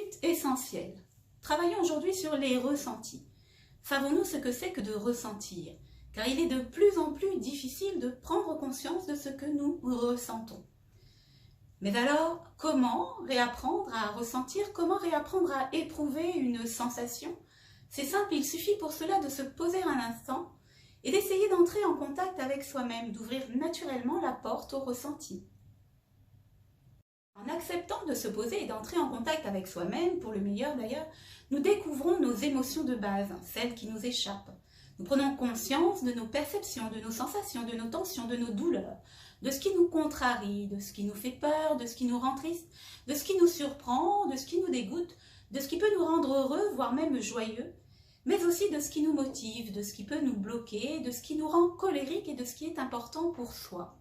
minute essentielle. Travaillons aujourd'hui sur les ressentis. Savons-nous ce que c'est que de ressentir? Car il est de plus en plus difficile de prendre conscience de ce que nous ressentons. Mais alors, comment réapprendre à ressentir? Comment réapprendre à éprouver une sensation? C'est simple, il suffit pour cela de se poser un instant et d'essayer d'entrer en contact avec soi-même, d'ouvrir naturellement la porte au ressenti. En acceptant de se poser et d'entrer en contact avec soi-même, pour le meilleur d'ailleurs, nous découvrons nos émotions de base, celles qui nous échappent. Nous prenons conscience de nos perceptions, de nos sensations, de nos tensions, de nos douleurs, de ce qui nous contrarie, de ce qui nous fait peur, de ce qui nous rend triste, de ce qui nous surprend, de ce qui nous dégoûte, de ce qui peut nous rendre heureux, voire même joyeux, mais aussi de ce qui nous motive, de ce qui peut nous bloquer, de ce qui nous rend colériques et de ce qui est important pour soi.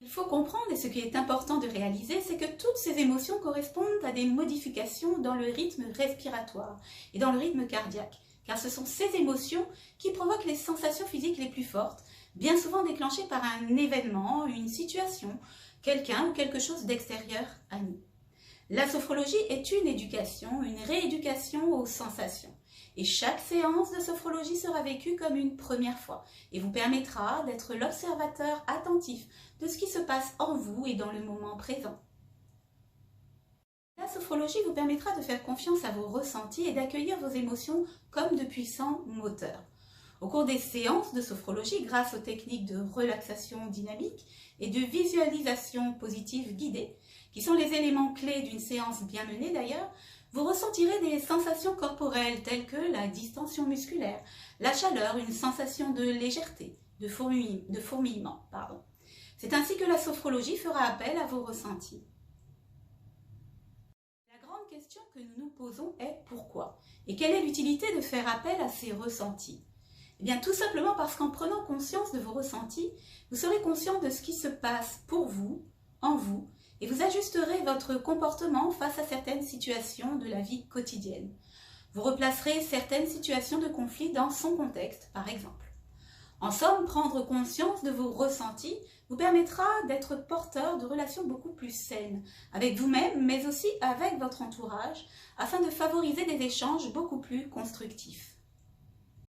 Il faut comprendre, et ce qui est important de réaliser, c'est que toutes ces émotions correspondent à des modifications dans le rythme respiratoire et dans le rythme cardiaque, car ce sont ces émotions qui provoquent les sensations physiques les plus fortes, bien souvent déclenchées par un événement, une situation, quelqu'un ou quelque chose d'extérieur à nous. La sophrologie est une éducation, une rééducation aux sensations. Et chaque séance de sophrologie sera vécue comme une première fois et vous permettra d'être l'observateur attentif de ce qui se passe en vous et dans le moment présent. La sophrologie vous permettra de faire confiance à vos ressentis et d'accueillir vos émotions comme de puissants moteurs. Au cours des séances de sophrologie, grâce aux techniques de relaxation dynamique et de visualisation positive guidée, qui sont les éléments clés d'une séance bien menée d'ailleurs, vous ressentirez des sensations corporelles telles que la distension musculaire, la chaleur, une sensation de légèreté, de fourmillement. C'est ainsi que la sophrologie fera appel à vos ressentis. La grande question que nous nous posons est pourquoi? Et quelle est l'utilité de faire appel à ces ressentis? Eh bien, tout simplement parce qu'en prenant conscience de vos ressentis, vous serez conscient de ce qui se passe pour vous, en vous, et vous ajusterez votre comportement face à certaines situations de la vie quotidienne. Vous replacerez certaines situations de conflit dans son contexte, par exemple. En somme, prendre conscience de vos ressentis vous permettra d'être porteur de relations beaucoup plus saines avec vous-même, mais aussi avec votre entourage, afin de favoriser des échanges beaucoup plus constructifs.